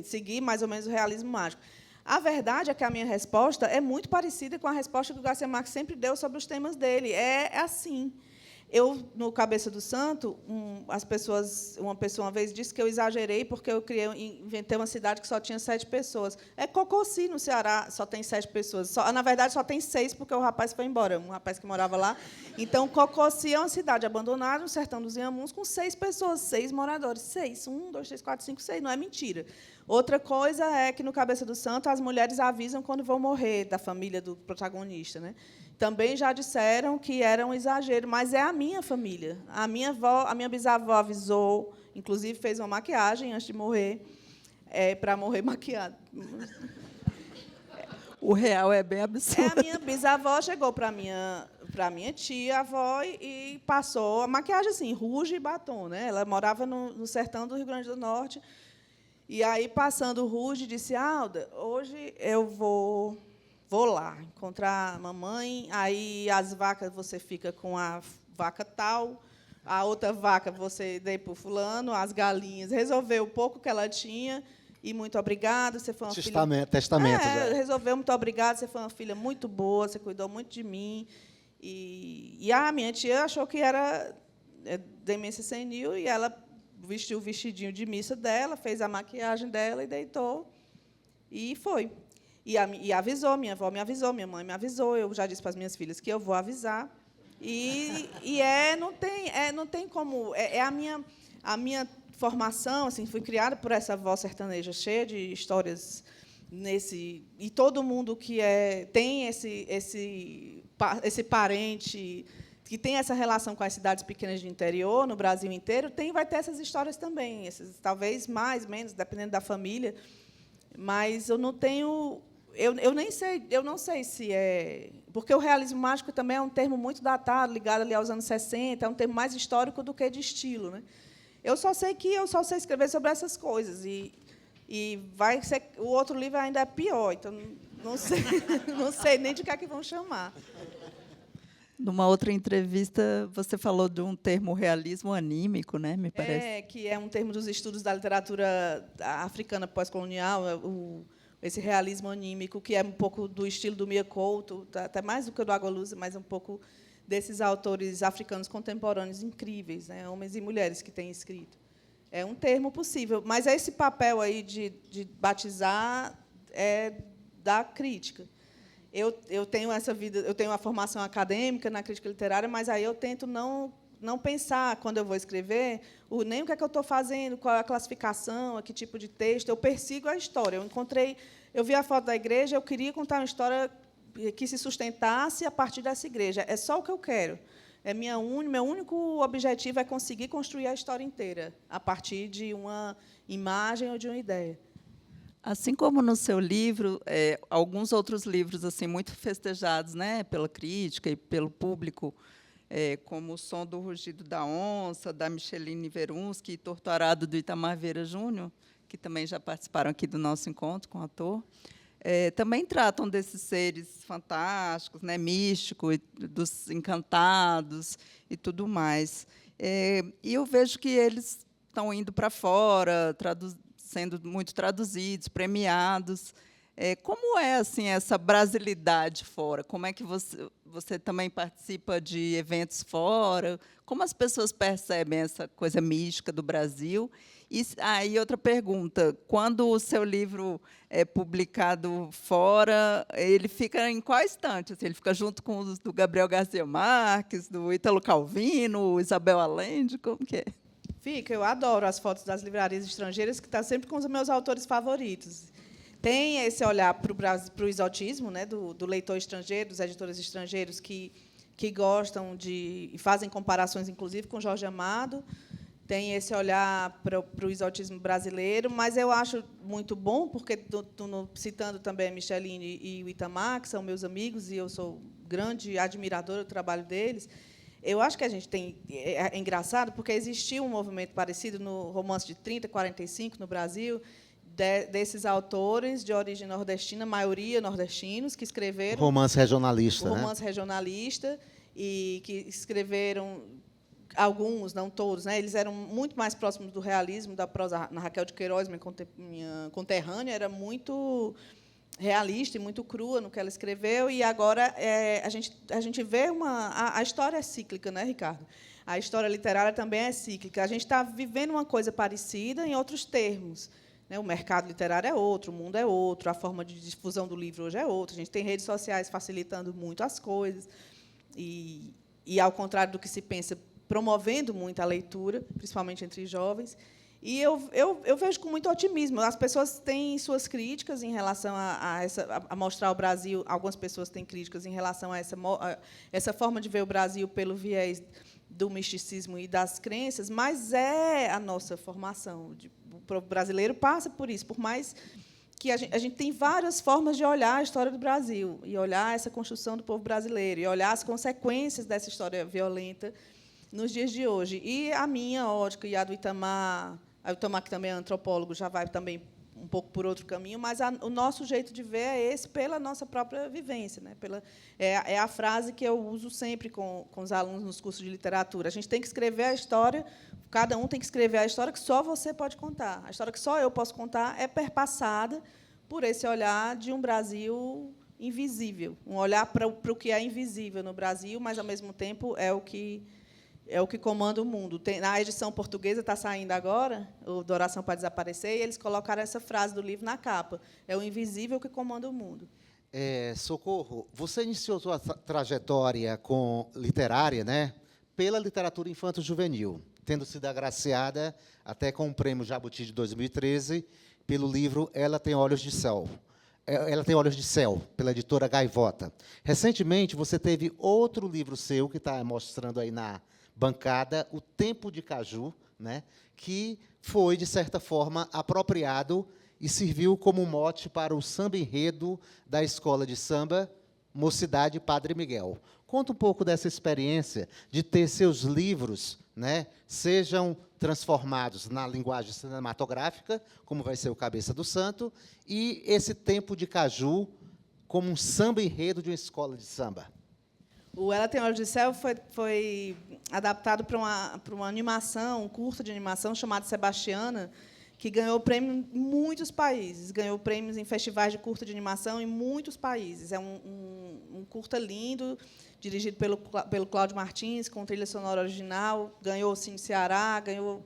seguir mais ou menos o realismo mágico. A verdade é que a minha resposta é muito parecida com a resposta que o Garcia Marques sempre deu sobre os temas dele. É assim. Eu, no Cabeça do Santo, uma pessoa uma vez disse que eu exagerei porque eu inventei uma cidade que só tinha 7 pessoas. Cococi, no Ceará, só tem 7 pessoas. Na verdade, só tem 6, porque o rapaz foi embora, um rapaz que morava lá. Então, Cococi é uma cidade abandonada, no sertão dos Inhamuns, com 6 pessoas, 6 moradores. 6, 1, 2, 3, 4, 5, 6, não é mentira. Outra coisa é que, no Cabeça do Santo, as mulheres avisam quando vão morrer, da família do protagonista, né? Também já disseram que era um exagero, mas é a minha família. A minha bisavó avisou, inclusive fez uma maquiagem antes de morrer, para morrer maquiada. O real é bem A absurdo. minha bisavó chegou para minha tia, avó, e passou a maquiagem assim, ruge e batom, né? Ela morava no sertão do Rio Grande do Norte. E aí, passando o ruge, disse: Alda, hoje eu vou lá encontrar a mamãe. Aí as vacas você fica com a vaca tal, a outra vaca você dê para o fulano, as galinhas. Resolveu o pouco que ela tinha. E muito obrigada, você foi uma Testamento. Já. resolveu, muito obrigada, você foi uma filha muito boa, você cuidou muito de mim. E a minha tia achou que era demência senil, e ela vestiu o vestidinho de missa dela, fez a maquiagem dela e deitou, e foi. E avisou, minha avó me avisou, minha mãe me avisou, eu já disse para as minhas filhas que eu vou avisar. Não tem como... a minha formação, assim, fui criada por essa avó sertaneja cheia de histórias e todo mundo que tem esse parente que tem essa relação com as cidades pequenas de interior no Brasil inteiro vai ter essas histórias também, talvez mais, menos, dependendo da família, mas eu não tenho, eu não sei se é, porque o realismo mágico também é um termo muito datado, ligado ali aos anos 60, é um termo mais histórico do que de estilo, né? Eu só sei escrever sobre essas coisas, e vai ser, o outro livro ainda é pior, então não sei, não sei nem de que vão chamar. Numa outra entrevista, você falou de um termo realismo anímico, né? Me parece. Que é um termo dos estudos da literatura africana pós-colonial, esse realismo anímico, que é um pouco do estilo do Mia Couto, até mais do que o do Agualusa, mas um pouco desses autores africanos contemporâneos incríveis, né? Homens e mulheres que têm escrito. É um termo possível, mas esse papel aí de batizar é da crítica. Eu tenho essa vida, eu tenho uma formação acadêmica na crítica literária, mas aí eu tento não pensar, quando eu vou escrever, nem o que é que eu estou fazendo, qual é a classificação, a que tipo de texto. Eu persigo a história. Eu vi a foto da igreja, eu queria contar uma história que se sustentasse a partir dessa igreja. É só o que eu quero. Meu único objetivo é conseguir construir a história inteira a partir de uma imagem ou de uma ideia. Assim como no seu livro, alguns outros livros assim muito festejados, né, pela crítica e pelo público, como O Som do Rugido da Onça, da Micheline Verunsky, e Torturado, do Itamar Vieira Júnior, que também já participaram aqui do nosso encontro com o ator, também tratam desses seres fantásticos, né, místicos, dos encantados e tudo mais. E eu vejo que eles estão indo para fora, sendo muito traduzidos, premiados. Como é assim essa brasilidade fora? Como é que você também participa de eventos fora? Como as pessoas percebem essa coisa mística do Brasil? E aí, outra pergunta: quando o seu livro é publicado fora, ele fica em qual estante? Assim, ele fica junto com os do Gabriel Garcia Marques, do Ítalo Calvino, Isabel Allende? Como que é? Fica, eu adoro as fotos das livrarias estrangeiras, que está sempre com os meus autores favoritos. Tem esse olhar para o exotismo, né, do leitor estrangeiro, dos editores estrangeiros que gostam e fazem comparações, inclusive, com Jorge Amado. Tem esse olhar para o exotismo brasileiro, mas eu acho muito bom, porque, citando também a Micheline e o Itamar, que são meus amigos, e eu sou grande admiradora do trabalho deles, eu acho que a gente tem... É engraçado, porque existiu um movimento parecido no romance de 30, 45, no Brasil, desses autores de origem nordestina, maioria nordestinos, que escreveram... Romance regionalista, né? Romance regionalista, e que escreveram... Alguns, não todos, né? Eles eram muito mais próximos do realismo, da prosa. Na Raquel de Queiroz, minha conterrânea, era muito realista e muito crua no que ela escreveu, e agora a gente vê a história é cíclica, né, Ricardo? A história literária também é cíclica. A gente está vivendo uma coisa parecida em outros termos, né? O mercado literário é outro, o mundo é outro, a forma de difusão do livro hoje é outra. A gente tem redes sociais facilitando muito as coisas, e ao contrário do que se pensa, promovendo muito a leitura, principalmente entre jovens. E eu vejo com muito otimismo. As pessoas têm suas críticas em relação a mostrar o Brasil. Algumas pessoas têm críticas em relação a essa forma de ver o Brasil pelo viés do misticismo e das crenças, mas é a nossa formação. O brasileiro passa por isso. Por mais que a gente tem várias formas de olhar a história do Brasil, e olhar essa construção do povo brasileiro, e olhar as consequências dessa história violenta nos dias de hoje. E a minha ótica e a do Itamar, que também é antropólogo, já vai também um pouco por outro caminho, mas o nosso jeito de ver é esse pela nossa própria vivência, né? É a frase que eu uso sempre com os alunos nos cursos de literatura. A gente tem que escrever a história, cada um tem que escrever a história que só você pode contar. A história que só eu posso contar é perpassada por esse olhar de um Brasil invisível, um olhar para o que é invisível no Brasil, mas, ao mesmo tempo, é o que comanda o mundo. Na edição portuguesa, está saindo agora, o da Oração para Desaparecer, e eles colocaram essa frase do livro na capa. É o invisível que comanda o mundo. Socorro, você iniciou sua trajetória literária, né, pela literatura infanto-juvenil, tendo sido agraciada até com o Prêmio Jabuti de 2013 pelo livro Ela Tem Olhos de Céu. Ela Tem Olhos de Céu, pela editora Gaivota. Recentemente, você teve outro livro seu, que está mostrando aí na bancada, O Tempo de Caju, né, que foi, de certa forma, apropriado e serviu como mote para o samba-enredo da escola de samba Mocidade Padre Miguel. Conta um pouco dessa experiência de ter seus livros, né, sejam transformados na linguagem cinematográfica, como vai ser o Cabeça do Santo, e esse Tempo de Caju como um samba-enredo de uma escola de samba. O Ela Tem Olhos de Céu foi adaptado para uma animação, um curta de animação chamado Sebastiana, que ganhou prêmio em muitos países, ganhou prêmios em festivais de curta de animação em muitos países. É um curta lindo, dirigido pelo Cláudio Martins, com trilha sonora original, ganhou o Cine Ceará, ganhou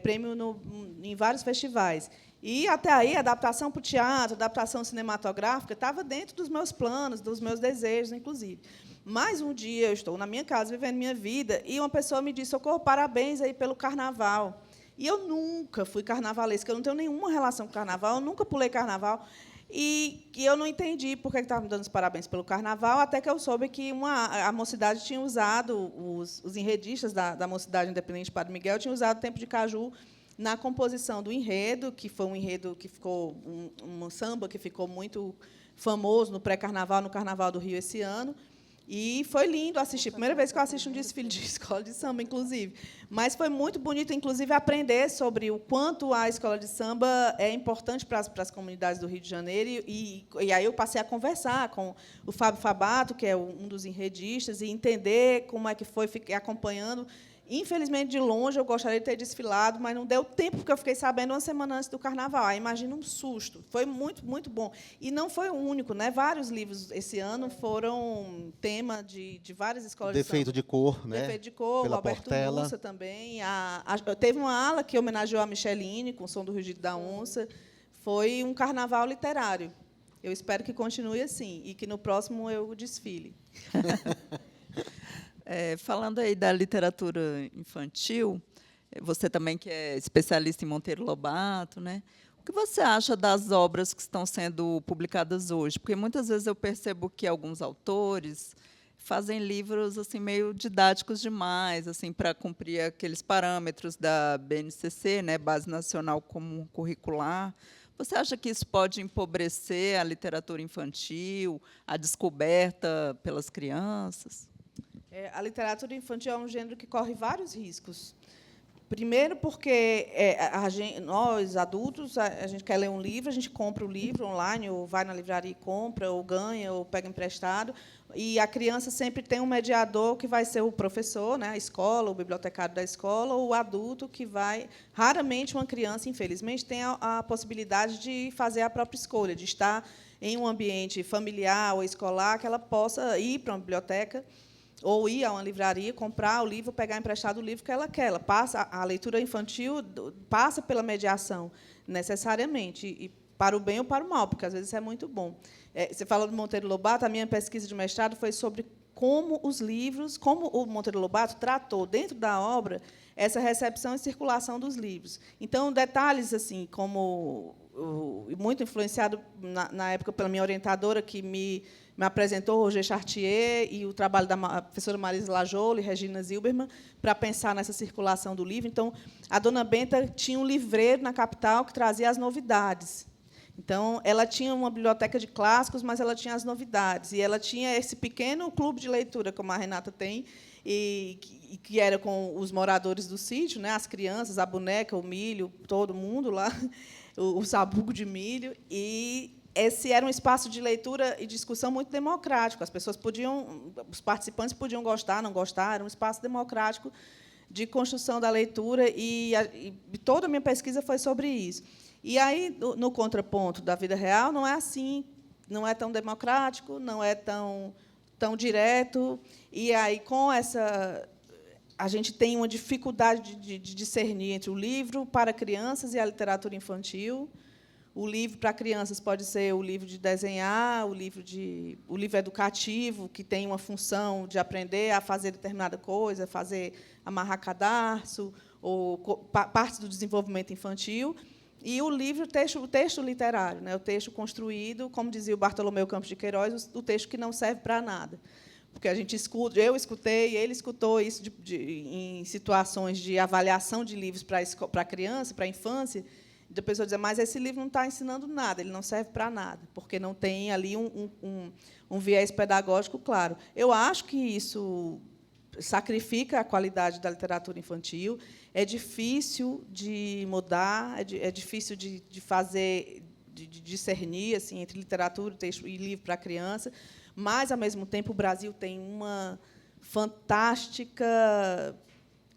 prêmio em vários festivais. E, até aí, a adaptação para o teatro, a adaptação cinematográfica, estava dentro dos meus planos, dos meus desejos, inclusive. Mas, um dia, eu estou na minha casa, vivendo minha vida, e uma pessoa me disse: Socorro, parabéns aí pelo carnaval. E eu nunca fui carnavalesca, eu não tenho nenhuma relação com carnaval, eu nunca pulei carnaval. E eu não entendi por que estava me dando os parabéns pelo carnaval, até que eu soube que a Mocidade tinha usado, os enredistas da Mocidade Independente Padre Miguel tinham usado o Tempo de Caju na composição do enredo, que foi um enredo que ficou um samba que ficou muito famoso no pré-carnaval, no Carnaval do Rio esse ano. E foi lindo assistir. Primeira vez que eu assisto um desfile de escola de samba, inclusive. Mas foi muito bonito, inclusive, aprender sobre o quanto a escola de samba é importante para as comunidades do Rio de Janeiro. E aí eu passei a conversar com o Fábio Fabato, que é um dos enredistas, e entender como é que foi, fiquei acompanhando. Infelizmente, de longe, eu gostaria de ter desfilado, mas não deu tempo, porque eu fiquei sabendo uma semana antes do Carnaval. Aí, imagina um susto. Foi muito, muito bom. E não foi o único, né? Vários livros esse ano foram tema de várias escolas Defeito de samba. de Cor, né? Defeito de Cor, pela o Alberto Portela. Mussa também. Teve uma ala que homenageou a Micheline, com o Som do Rugido da Onça. Foi um carnaval literário. Eu espero que continue assim, e que, no próximo, eu desfile. Falando aí da literatura infantil, você também que é especialista em Monteiro Lobato, né? O que você acha das obras que estão sendo publicadas hoje? Porque muitas vezes eu percebo que alguns autores fazem livros assim meio didáticos demais, assim para cumprir aqueles parâmetros da BNCC, né, Base Nacional Comum Curricular. Você acha que isso pode empobrecer a literatura infantil, a descoberta pelas crianças? A literatura infantil é um gênero que corre vários riscos. Primeiro, porque nós, adultos, a gente quer ler um livro, a gente compra o livro online, ou vai na livraria e compra, ou ganha, ou pega emprestado, e a criança sempre tem um mediador, que vai ser o professor, né, a escola, o bibliotecário da escola, ou o adulto, que vai... Raramente uma criança, infelizmente, tem a possibilidade de fazer a própria escolha, de estar em um ambiente familiar ou escolar, que ela possa ir para uma biblioteca ou ir a uma livraria, comprar o livro, pegar emprestado o livro que ela quer. A leitura infantil passa pela mediação, necessariamente, e para o bem ou para o mal, porque, às vezes, isso é muito bom. Você falou do Monteiro Lobato, a minha pesquisa de mestrado foi sobre como o Monteiro Lobato tratou, dentro da obra, essa recepção e circulação dos livros. Então, detalhes assim, como muito influenciado, na época, pela minha orientadora, que me apresentou Roger Chartier e o trabalho da professora Marisa Lajolo e Regina Zilberman para pensar nessa circulação do livro. Então, a dona Benta tinha um livreiro na capital que trazia as novidades. Então, ela tinha uma biblioteca de clássicos, mas ela tinha as novidades. E ela tinha esse pequeno clube de leitura, como a Renata tem, e que era com os moradores do sítio, né, as crianças, a boneca, o milho, todo mundo lá, o sabugo de milho. E esse era um espaço de leitura e discussão muito democrático. As pessoas podiam, os participantes podiam gostar, não gostar, era um espaço democrático de construção da leitura, e toda a minha pesquisa foi sobre isso. E aí, no contraponto da vida real, não é assim, não é tão democrático, não é tão direto. E aí, com essa, a gente tem uma dificuldade de discernir entre o livro para crianças e a literatura infantil. O livro para crianças pode ser o livro de desenhar, o livro educativo, que tem uma função de aprender a fazer determinada coisa, amarrar cadarço, ou partes do desenvolvimento infantil. E o livro, o texto literário, né, o texto construído, como dizia o Bartolomeu Campos de Queiroz, o texto que não serve para nada. Porque a gente escuta, eu escutei, ele escutou isso em situações de avaliação de livros para criança, para a infância, e a pessoa dizer, mas esse livro não está ensinando nada, ele não serve para nada, porque não tem ali um viés pedagógico claro. Eu acho que isso sacrifica a qualidade da literatura infantil, é difícil de mudar, é difícil de fazer, de discernir assim, entre literatura, texto e livro para criança, mas, ao mesmo tempo, o Brasil tem uma fantástica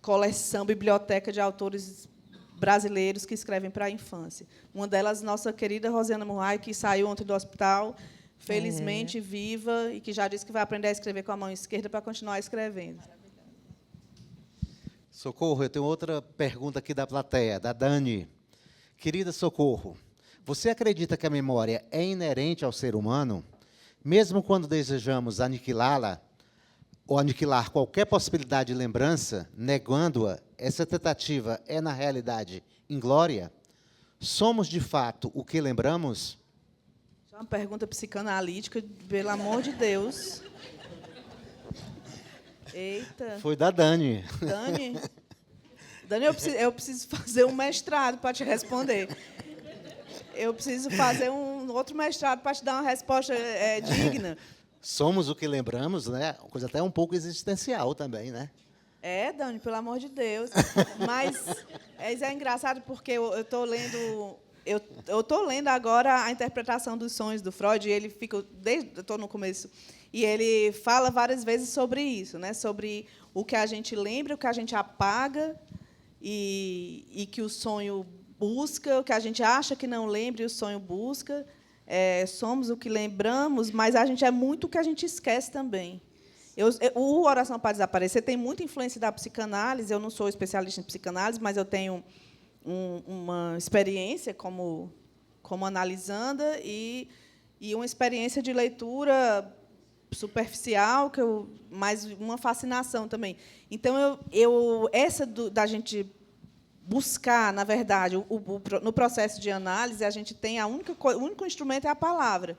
coleção, biblioteca de autores brasileiros que escrevem para a infância. Uma delas, nossa querida Rosiana Murray, que saiu ontem do hospital, felizmente viva, e que já disse que vai aprender a escrever com a mão esquerda para continuar escrevendo. Socorro, eu tenho outra pergunta aqui da plateia, da Dani. Querida Socorro, você acredita que a memória é inerente ao ser humano, mesmo quando desejamos aniquilá-la, ou aniquilar qualquer possibilidade de lembrança, negando-a, essa tentativa é, na realidade, inglória? Somos, de fato, o que lembramos? É uma pergunta psicanalítica, pelo amor de Deus. Eita. Foi da Dani. Dani, eu preciso fazer um mestrado para te responder. Eu preciso fazer um outro mestrado para te dar uma resposta digna. Somos o que lembramos, né? Coisa até um pouco existencial também, né? Dani, pelo amor de Deus. Mas isso é engraçado porque eu estou lendo agora a interpretação dos sonhos do Freud, e ele fica, eu estou no começo, e ele fala várias vezes sobre isso, né? Sobre o que a gente lembra, o que a gente apaga, e que o sonho busca, o que a gente acha que não lembra e o sonho busca. Somos o que lembramos, mas a gente é muito o que a gente esquece também. O Oração para Desaparecer tem muita influência da psicanálise. Eu não sou especialista em psicanálise, mas eu tenho uma experiência como analisanda e uma experiência de leitura superficial, mas uma fascinação também. Então, da gente buscar, na verdade, no processo de análise, a gente tem o único instrumento é a palavra.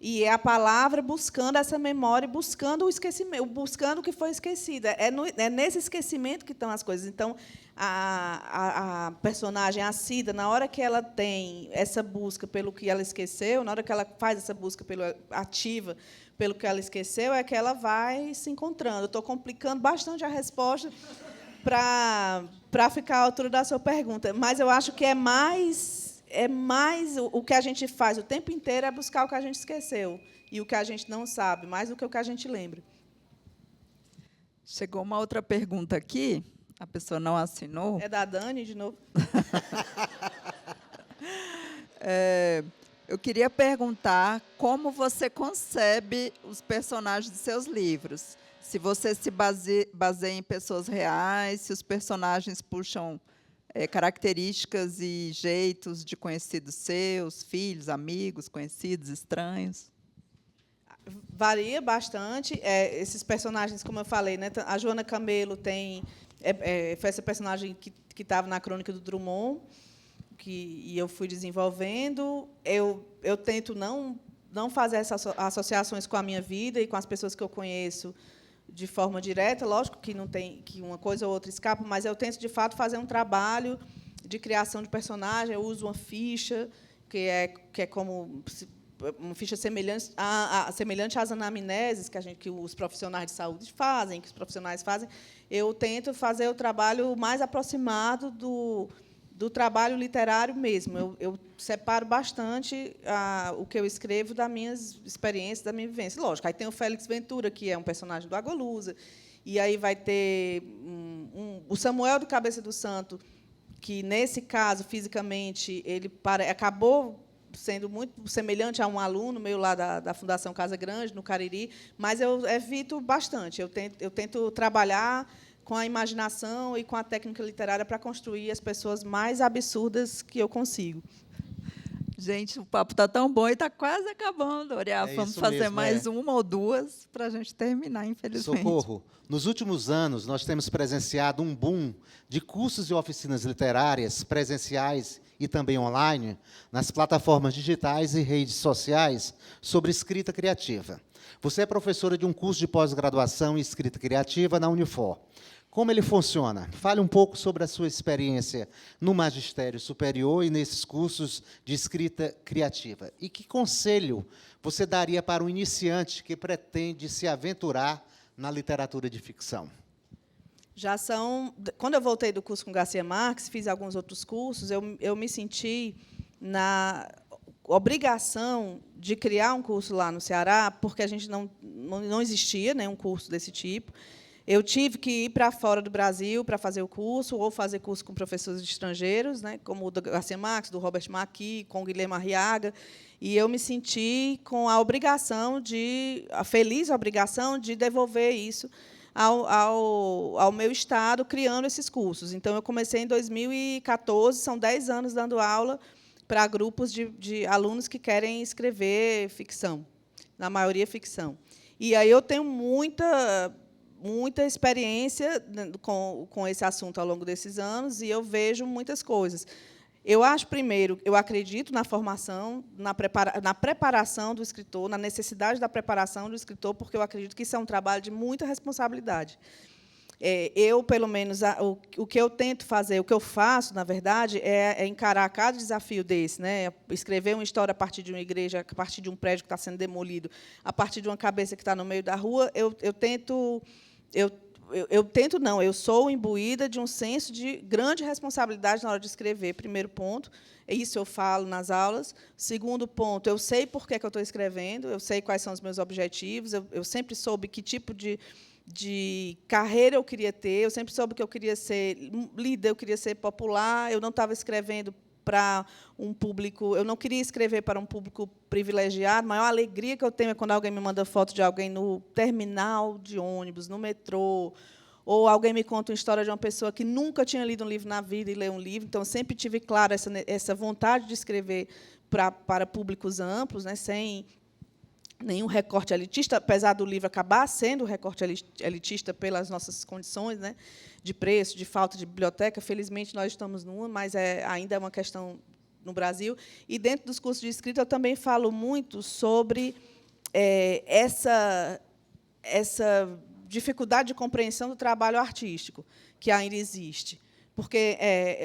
E é a palavra buscando essa memória, buscando o esquecimento, buscando o que foi esquecido. É nesse esquecimento que estão as coisas. Então, a personagem, a Cida, na hora que ela tem essa busca pelo que ela esqueceu, na hora que ela faz essa busca ativa pelo que ela esqueceu, é que ela vai se encontrando. Eu estou complicando bastante a resposta para ficar à altura da sua pergunta. Mas eu acho que é mais o que a gente faz o tempo inteiro é buscar o que a gente esqueceu e o que a gente não sabe, mais do que o que a gente lembra. Chegou uma outra pergunta aqui, a pessoa não assinou. É da Dani, de novo. Eu queria perguntar como você concebe os personagens de seus livros. Se você se baseia em pessoas reais, se os personagens puxam características e jeitos de conhecidos seus, filhos, amigos, conhecidos, estranhos. Varia bastante. Esses personagens, como eu falei, né, a Joana Camelo foi essa personagem que estava na crônica do Drummond, e eu fui desenvolvendo. Eu tento não fazer essas associações com a minha vida e com as pessoas que eu conheço de forma direta. Lógico que não tem que uma coisa ou outra escapa, mas eu tento, de fato, fazer um trabalho de criação de personagem. Eu uso uma ficha que é como uma ficha semelhante às anamneses que os profissionais de saúde fazem, que os profissionais fazem. Eu tento fazer o trabalho mais aproximado do trabalho literário mesmo. Eu separo bastante o que eu escrevo das minhas experiências, da minha vivência. Lógico, aí tem o Félix Ventura, que é um personagem do Agolusa, e aí vai ter o Samuel do Cabeça do Santo, que, nesse caso, fisicamente, ele acabou sendo muito semelhante a um aluno meu lá da Fundação Casa Grande, no Cariri, mas eu evito bastante. Eu tento trabalhar com a imaginação e com a técnica literária para construir as pessoas mais absurdas que eu consigo. Gente, o papo está tão bom e está quase acabando, Oriá. Vamos fazer mesmo, mais uma ou duas para a gente terminar, infelizmente. Socorro. Nos últimos anos, nós temos presenciado um boom de cursos e oficinas literárias presenciais e também online, nas plataformas digitais e redes sociais, sobre escrita criativa. Você é professora de um curso de pós-graduação em escrita criativa na Unifor. Como ele funciona? Fale um pouco sobre a sua experiência no magistério superior e nesses cursos de escrita criativa. E que conselho você daria para um iniciante que pretende se aventurar na literatura de ficção? Quando eu voltei do curso com Garcia Marques, fiz alguns outros cursos, eu me senti na obrigação de criar um curso lá no Ceará, porque a gente não existia nenhum curso desse tipo. Eu tive que ir para fora do Brasil para fazer o curso, ou fazer curso com professores estrangeiros, né, como o do Garcia Marques, do Robert Maqui, com o Guilherme Arriaga, e eu me senti com a feliz obrigação de devolver isso ao meu estado, criando esses cursos. Então, eu comecei em 2014, são 10 anos dando aula para grupos de alunos que querem escrever ficção, na maioria ficção. E aí eu tenho muita experiência com esse assunto ao longo desses anos, e eu vejo muitas coisas. Eu acho, primeiro, eu acredito na formação, na preparação do escritor, na necessidade da preparação do escritor, porque eu acredito que isso é um trabalho de muita responsabilidade. Eu, pelo menos, o que eu tento fazer, o que eu faço, na verdade, é encarar cada desafio desse, né? Escrever uma história a partir de uma igreja, a partir de um prédio que está sendo demolido, a partir de uma cabeça que está no meio da rua. Eu sou imbuída de um senso de grande responsabilidade na hora de escrever, primeiro ponto. Isso eu falo nas aulas. Segundo ponto, eu sei por que eu estou escrevendo, eu sei quais são os meus objetivos, eu sempre soube que tipo de carreira eu queria ter, eu sempre soube que eu queria ser líder, eu queria ser popular, eu não estava escrevendo para um público, eu não queria escrever para um público privilegiado. A maior alegria que eu tenho é quando alguém me manda foto de alguém no terminal de ônibus, no metrô, ou alguém me conta uma história de uma pessoa que nunca tinha lido um livro na vida e leu um livro. Então, eu sempre tive, claro, essa vontade de escrever para públicos amplos, né, sem nenhum recorte elitista, apesar do livro acabar sendo recorte elitista pelas nossas condições, né, de preço, de falta de biblioteca. Felizmente, nós estamos numa, mas ainda é uma questão no Brasil. E, dentro dos cursos de escrita, eu também falo muito sobre essa dificuldade de compreensão do trabalho artístico que ainda existe. Porque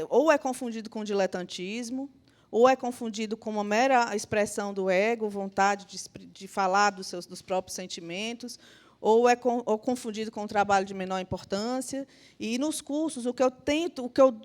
ou é confundido com diletantismo, ou é confundido com uma mera expressão do ego, vontade de falar dos próprios sentimentos, ou confundido com um trabalho de menor importância. E, nos cursos, o que eu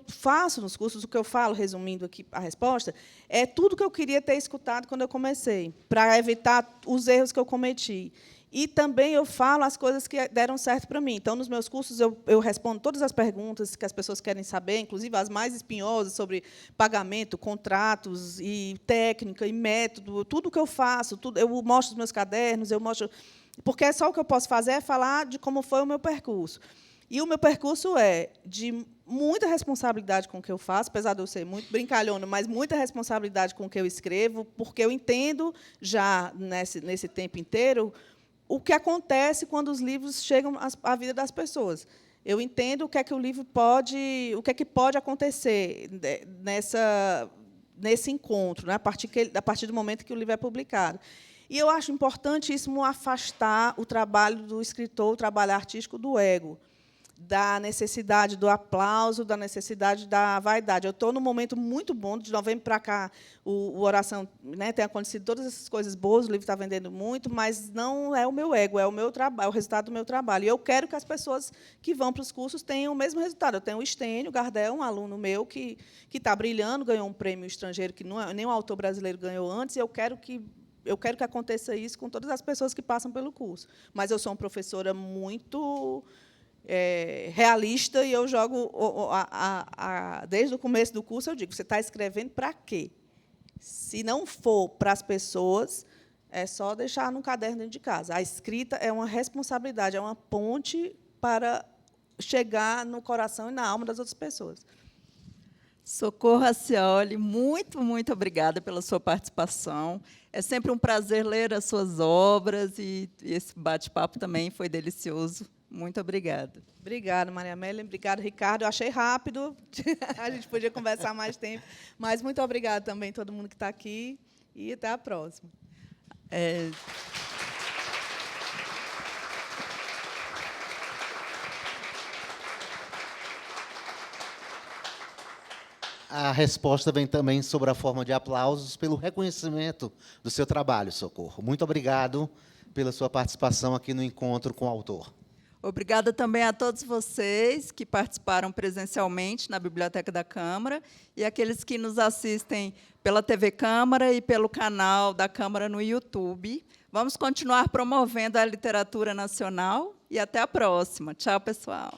faço nos cursos, o que eu falo, resumindo aqui a resposta, é tudo que eu queria ter escutado quando eu comecei, para evitar os erros que eu cometi. E também eu falo as coisas que deram certo para mim. Então, nos meus cursos, eu respondo todas as perguntas que as pessoas querem saber, inclusive as mais espinhosas, sobre pagamento, contratos, e técnica, e método, tudo que eu faço, eu mostro os meus cadernos, eu mostro... Porque só o que eu posso fazer é falar de como foi o meu percurso. E o meu percurso é de muita responsabilidade com o que eu faço, apesar de eu ser muito brincalhona, mas muita responsabilidade com o que eu escrevo, porque eu entendo, já nesse tempo inteiro, o que acontece quando os livros chegam à vida das pessoas. Eu entendo o que é que que pode acontecer nesse encontro, né, a partir do momento que o livro é publicado. E eu acho importantíssimo afastar o trabalho do escritor, o trabalho artístico, do ego, da necessidade do aplauso, da necessidade da vaidade. Eu estou num momento muito bom, de novembro para cá, o Oração, né, tem acontecido todas essas coisas boas, o livro está vendendo muito, mas não é o meu ego, é o meu trabalho, é o resultado do meu trabalho. E eu quero que as pessoas que vão para os cursos tenham o mesmo resultado. Eu tenho o Estênio Gardel, um aluno meu que está brilhando, ganhou um prêmio estrangeiro que nenhum autor brasileiro ganhou antes, e eu quero que aconteça isso com todas as pessoas que passam pelo curso. Mas eu sou uma professora muito realista, e eu jogo, desde o começo do curso, eu digo, você está escrevendo para quê? Se não for para as pessoas, é só deixar no caderno dentro de casa. A escrita é uma responsabilidade, é uma ponte para chegar no coração e na alma das outras pessoas. Socorro Racioli, muito, muito obrigada pela sua participação. É sempre um prazer ler as suas obras, e esse bate-papo também foi delicioso. Muito obrigada. Obrigada, Maria Amélia. Obrigada, Ricardo. Eu achei rápido. A gente podia conversar mais tempo. Mas muito obrigada também a todo mundo que está aqui. E até a próxima. A resposta vem também sobre a forma de aplausos pelo reconhecimento do seu trabalho, Socorro. Muito obrigado pela sua participação aqui no Encontro com o Autor. Obrigada também a todos vocês que participaram presencialmente na Biblioteca da Câmara e aqueles que nos assistem pela TV Câmara e pelo canal da Câmara no YouTube. Vamos continuar promovendo a literatura nacional e até a próxima. Tchau, pessoal.